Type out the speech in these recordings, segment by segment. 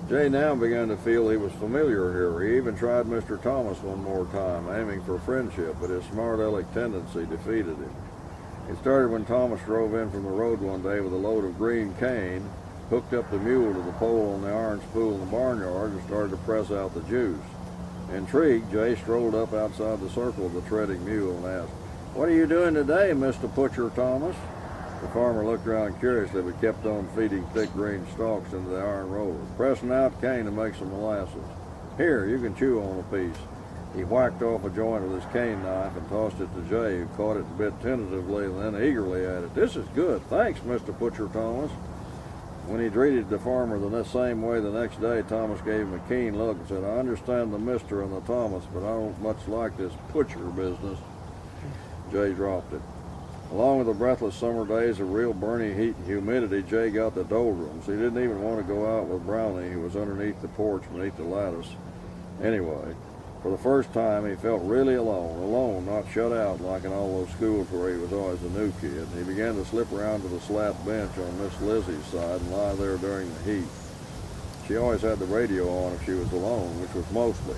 Jay now began to feel he was familiar here. He even tried Mr. Thomas one more time, aiming for friendship, but his smart aleck tendency defeated him. It started when Thomas drove in from the road one day with a load of green cane, hooked up the mule to the pole on the iron spool in the barnyard, and started to press out the juice. Intrigued, Jay strolled up outside the circle of the treading mule and asked, "What are you doing today, Mr. Butcher Thomas?" The farmer looked around curiously but kept on feeding thick green stalks into the iron roller, pressing out cane to make some molasses. "Here, you can chew on a piece." He whacked off a joint with his cane knife and tossed it to Jay, who caught it and bit tentatively and then eagerly at it. "This is good. Thanks, Mr. Butcher Thomas." When he greeted the farmer the same way the next day, Thomas gave him a keen look and said, "I understand the Mr. and the Thomas, but I don't much like this butcher business." Jay dropped it. Along with the breathless summer days of real burning heat and humidity, Jay got the doldrums. He didn't even want to go out with Brownie, who was underneath the porch beneath the lattice. Anyway, for the first time, he felt really alone, not shut out like in all those schools where he was always a new kid. He began to slip around to the slat bench on Miss Lizzie's side and lie there during the heat. She always had the radio on if she was alone, which was mostly.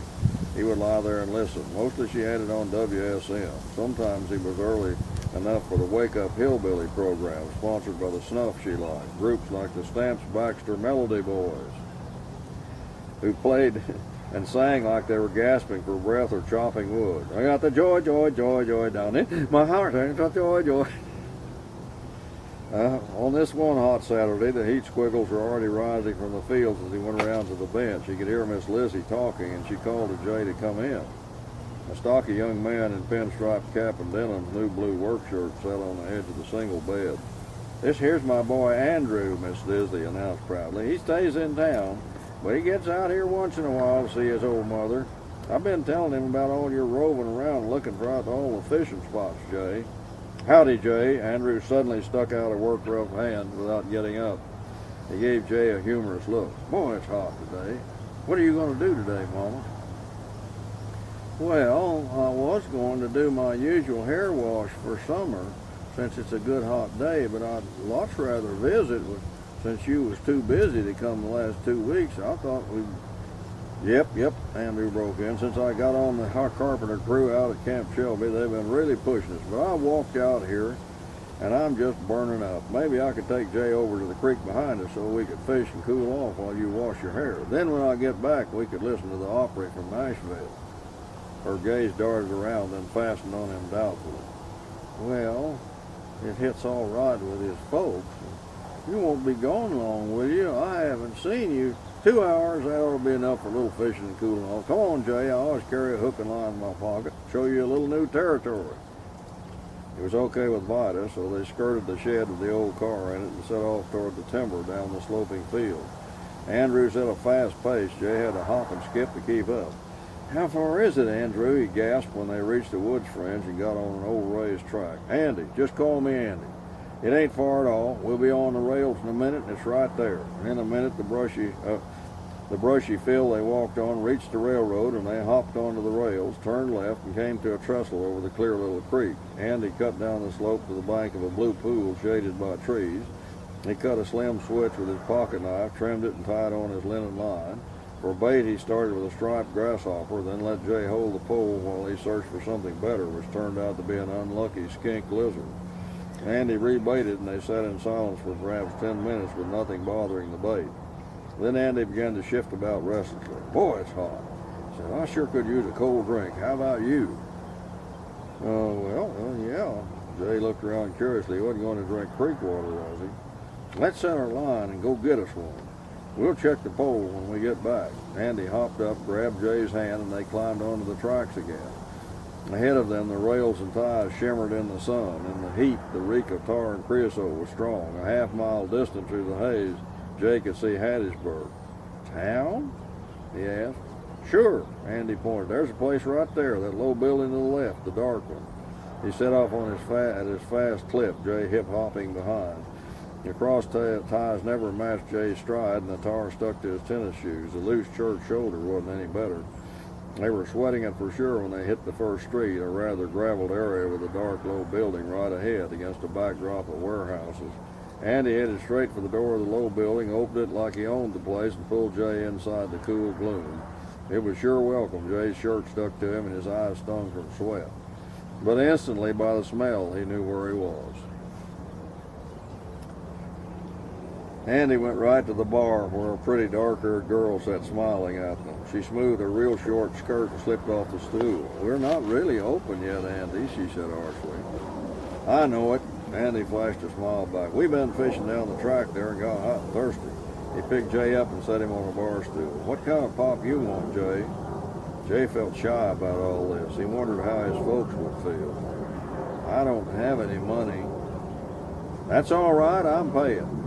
He would lie there and listen. Mostly she had it on WSM. Sometimes he was early enough for the Wake Up Hillbilly program, sponsored by the snuff she liked. Groups like the Stamps Baxter Melody Boys, who played and sang like they were gasping for breath or chopping wood. "I got the joy, joy, joy, joy down in my heart. I got the joy, joy." On this one hot Saturday, the heat squiggles were already rising from the fields as he went around to the bench. He could hear Miss Lizzie talking, and she called to Jay to come in. A stocky young man in pinstripe cap and denim, new blue work shirt, sat on the edge of the single bed. "This here's my boy Andrew," Miss Lizzie announced proudly. "He stays in town, but he gets out here once in a while to see his old mother. I've been telling him about all your roving around looking for out all the fishing spots, Jay." "Howdy, Jay." Andrew suddenly stuck out a work-rough hand without getting up. He gave Jay a humorous look. "Boy, it's hot today. What are you going to do today, Mama?" "Well, I was going to do my usual hair wash for summer, since it's a good hot day, but I'd lots rather visit since you was too busy to come the last 2 weeks. I thought we'd..." Yep, Andrew broke in. "Since I got on the carpenter crew out at Camp Shelby, they've been really pushing us. But I walked out here, and I'm just burning up. Maybe I could take Jay over to the creek behind us so we could fish and cool off while you wash your hair. Then when I get back, we could listen to the Opry from Nashville." Her gaze darted around, then fastened on him doubtfully. "Well, it hits all right with his folks. You won't be gone long, will you? I haven't seen you. 2 hours, that ought to be enough for a little fishing and cooling off. Come on, Jay, I always carry a hook and line in my pocket. Show you a little new territory." It was okay with Vida, so they skirted the shed with the old car in it and set off toward the timber down the sloping field. Andrew set a fast pace. Jay had to hop and skip to keep up. "How far is it, Andrew?" he gasped when they reached the woods fringe and got on an old raised track. "Andy, just call me Andy. It ain't far at all. We'll be on the rails in a minute, and it's right there." In a minute, the brushy field they walked on reached the railroad, and they hopped onto the rails, turned left, and came to a trestle over the clear little creek. Andy cut down the slope to the bank of a blue pool shaded by trees. He cut a slim switch with his pocket knife, trimmed it, and tied on his linen line. For bait, he started with a striped grasshopper, then let Jay hold the pole while he searched for something better, which turned out to be an unlucky skink lizard. Andy rebaited, and they sat in silence for perhaps 10 minutes with nothing bothering the bait. Then Andy began to shift about restlessly. "Boy, it's hot." He said, "I sure could use a cold drink. How about you?" Well, yeah." Jay looked around curiously. He wasn't going to drink creek water, was he? "Let's set our line and go get us one. We'll check the pole when we get back." Andy hopped up, grabbed Jay's hand, and they climbed onto the tracks again. Ahead of them, the rails and ties shimmered in the sun. In the heat, the reek of tar and creosote was strong. A half-mile distant through the haze, Jay could see Hattiesburg. "Town?" he asked. "Sure," Andy pointed. "There's a place right there, that low building to the left, the dark one." He set off on at his fast clip, Jay hip-hopping behind. The cross ties never matched Jay's stride, and the tar stuck to his tennis shoes. The loose church shoulder wasn't any better. They were sweating it for sure when they hit the first street, a rather graveled area with a dark, low building right ahead against a backdrop of warehouses. Andy headed straight for the door of the low building, opened it like he owned the place, and pulled Jay inside the cool gloom. It was sure welcome. Jay's shirt stuck to him, and his eyes stung from sweat. But instantly, by the smell, he knew where he was. Andy went right to the bar where a pretty dark-haired girl sat smiling at them. She smoothed a real short skirt and slipped off the stool. "We're not really open yet, Andy," she said harshly. "I know it." Andy flashed a smile back. "We've been fishing down the track there and got hot and thirsty." He picked Jay up and set him on a bar stool. "What kind of pop you want, Jay?" Jay felt shy about all this. He wondered how his folks would feel. "I don't have any money." "That's all right, I'm paying."